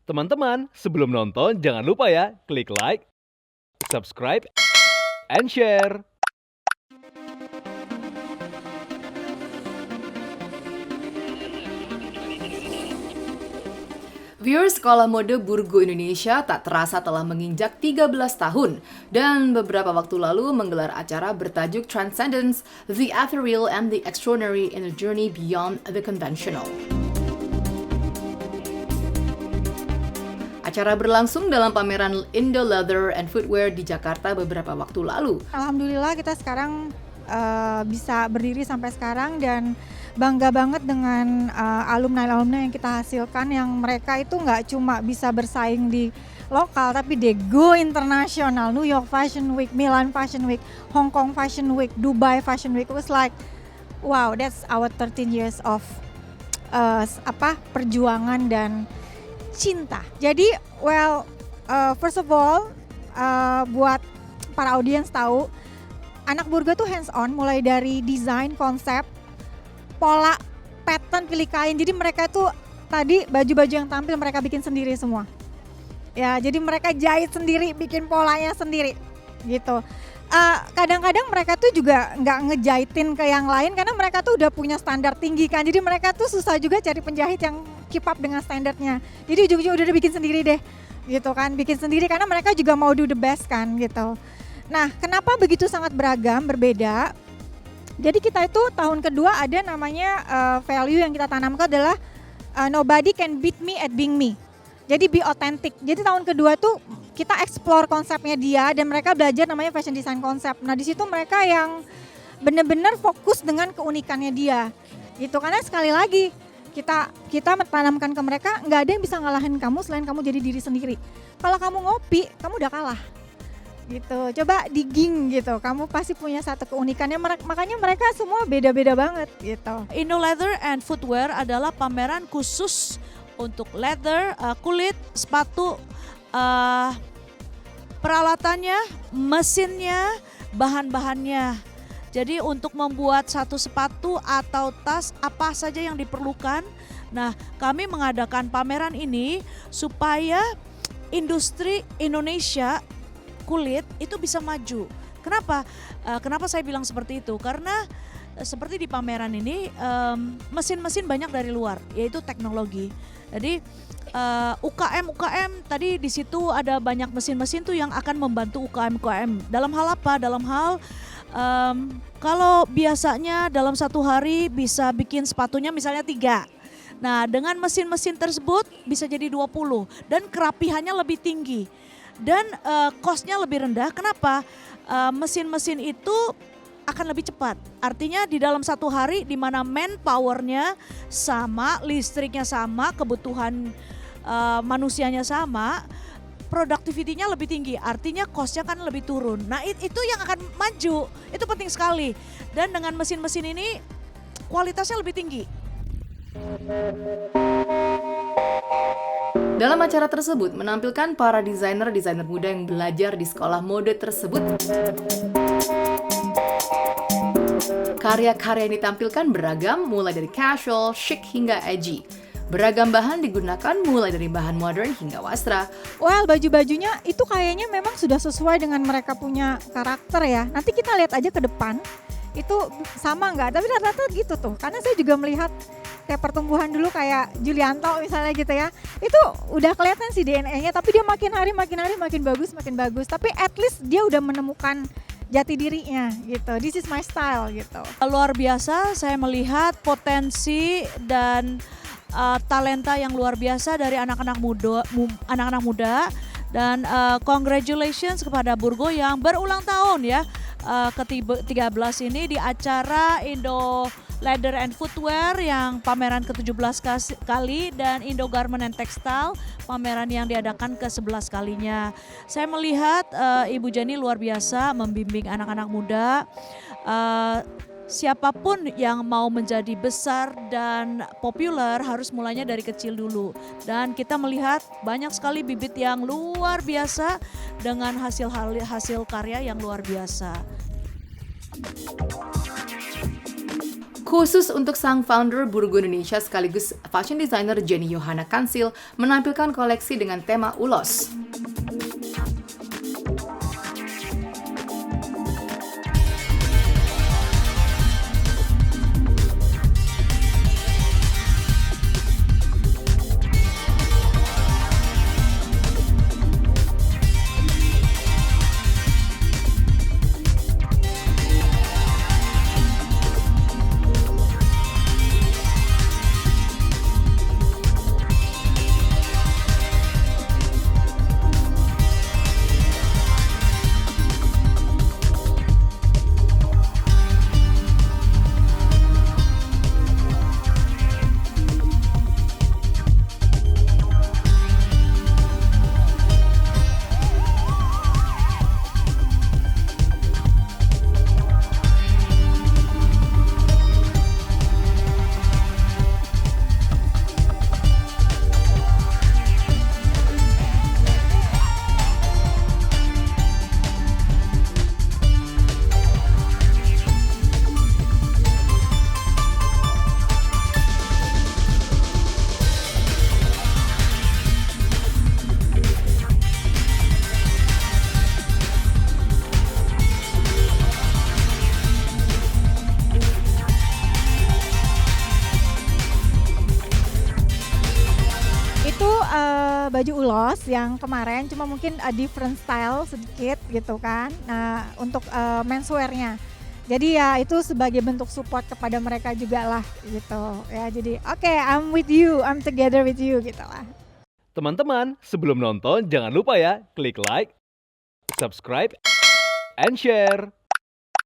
Teman-teman, sebelum nonton jangan lupa ya klik like, subscribe, and share. Viewers Sekolah Mode Burgo Indonesia tak terasa telah menginjak 13 tahun dan beberapa waktu lalu menggelar acara bertajuk Transcendence, The Ethereal and the Extraordinary in a Journey Beyond the Conventional. Acara berlangsung dalam pameran Indo Leather and Footwear di Jakarta beberapa waktu lalu. Alhamdulillah kita sekarang bisa berdiri sampai sekarang dan bangga banget dengan alumni-alumni yang kita hasilkan, yang mereka itu nggak cuma bisa bersaing di lokal tapi they go internasional. New York Fashion Week, Milan Fashion Week, Hong Kong Fashion Week, Dubai Fashion Week. It was like wow, that's our 13 years of perjuangan dan cinta. Jadi first of all buat para audiens tahu, anak Burgo tuh hands on mulai dari desain, konsep, pola, pattern, pilih kain. Jadi mereka tuh tadi baju-baju yang tampil mereka bikin sendiri semua. Ya, jadi mereka jahit sendiri, bikin polanya sendiri gitu. Kadang-kadang mereka tuh juga nggak ngejahitin ke yang lain karena mereka tuh udah punya standar tinggi kan. Jadi mereka tuh susah juga cari penjahit yang keep up dengan standarnya. Jadi ujung-ujung udah bikin sendiri deh gitu kan. Bikin sendiri karena mereka juga mau do the best kan gitu. Nah, kenapa begitu sangat beragam, berbeda? Jadi kita itu tahun kedua ada namanya value yang kita tanamkan adalah nobody can beat me at being me. Jadi be authentic. Jadi tahun kedua tuh kita explore konsepnya dia dan mereka belajar namanya fashion design konsep. Nah, di situ mereka yang benar-benar fokus dengan keunikannya dia. Gitu, karena sekali lagi kita menanamkan ke mereka nggak ada yang bisa ngalahin kamu selain kamu jadi diri sendiri. Kalau kamu ngopi, kamu udah kalah. Gitu, coba digging gitu, kamu pasti punya satu keunikannya, makanya mereka semua beda-beda banget gitu. Indo Leather and Footwear adalah pameran khusus untuk leather, kulit, sepatu, peralatannya, mesinnya, bahan-bahannya. Jadi untuk membuat satu sepatu atau tas apa saja yang diperlukan. Nah, kami mengadakan pameran ini supaya industri Indonesia kulit itu bisa maju. Kenapa? Kenapa saya bilang seperti itu? Karena seperti di pameran ini mesin-mesin banyak dari luar, yaitu teknologi. Jadi UKM tadi di situ ada banyak mesin-mesin tuh yang akan membantu UKM. Dalam hal apa? Dalam hal kalau biasanya dalam satu hari bisa bikin sepatunya misalnya 3. Nah, dengan mesin-mesin tersebut bisa jadi 20 dan kerapihannya lebih tinggi. Dan cost-nya lebih rendah. Kenapa? Mesin-mesin itu akan lebih cepat. Artinya di dalam satu hari di mana manpower-nya sama, listriknya sama, kebutuhan manusianya sama, productivity-nya lebih tinggi. Artinya cost-nya kan lebih turun. Nah, itu yang akan maju. Itu penting sekali. Dan dengan mesin-mesin ini kualitasnya lebih tinggi. Dalam acara tersebut menampilkan para desainer-desainer muda yang belajar di sekolah mode tersebut. Karya-karya yang ditampilkan beragam, mulai dari casual, chic hingga edgy. Beragam bahan digunakan mulai dari bahan modern hingga wastra. Well, baju-bajunya itu kayaknya memang sudah sesuai dengan mereka punya karakter ya. Nanti kita lihat aja ke depan itu sama nggak, tapi rata-rata gitu tuh. Karena saya juga melihat kayak pertumbuhan dulu kayak Julianto misalnya gitu ya, itu udah kelihatan sih DNA-nya, tapi dia makin hari makin bagus. Tapi at least dia udah menemukan jati dirinya gitu. This is my style gitu. Luar biasa, saya melihat potensi dan talenta yang luar biasa dari anak-anak muda dan congratulations kepada Burgo yang berulang tahun ya. Ke-13 ini di acara Indo Leather and Footwear yang pameran ke-17 kali dan Indo Garment and Textile pameran yang diadakan ke-11 kalinya. Saya melihat Ibu Jenny luar biasa membimbing anak-anak muda. Siapapun yang mau menjadi besar dan populer harus mulainya dari kecil dulu. Dan kita melihat banyak sekali bibit yang luar biasa dengan hasil karya yang luar biasa. Khusus untuk sang founder Burgo Indonesia sekaligus fashion designer Jenny Yohana Kansil menampilkan koleksi dengan tema ulos. Baju ulos yang kemarin cuma mungkin different style sedikit gitu kan. Nah, untuk menswear-nya. Jadi ya itu sebagai bentuk support kepada mereka juga lah gitu. Ya jadi oke, I'm with you, I'm together with you gitu lah. Teman-teman, sebelum nonton jangan lupa ya klik like, subscribe, and share.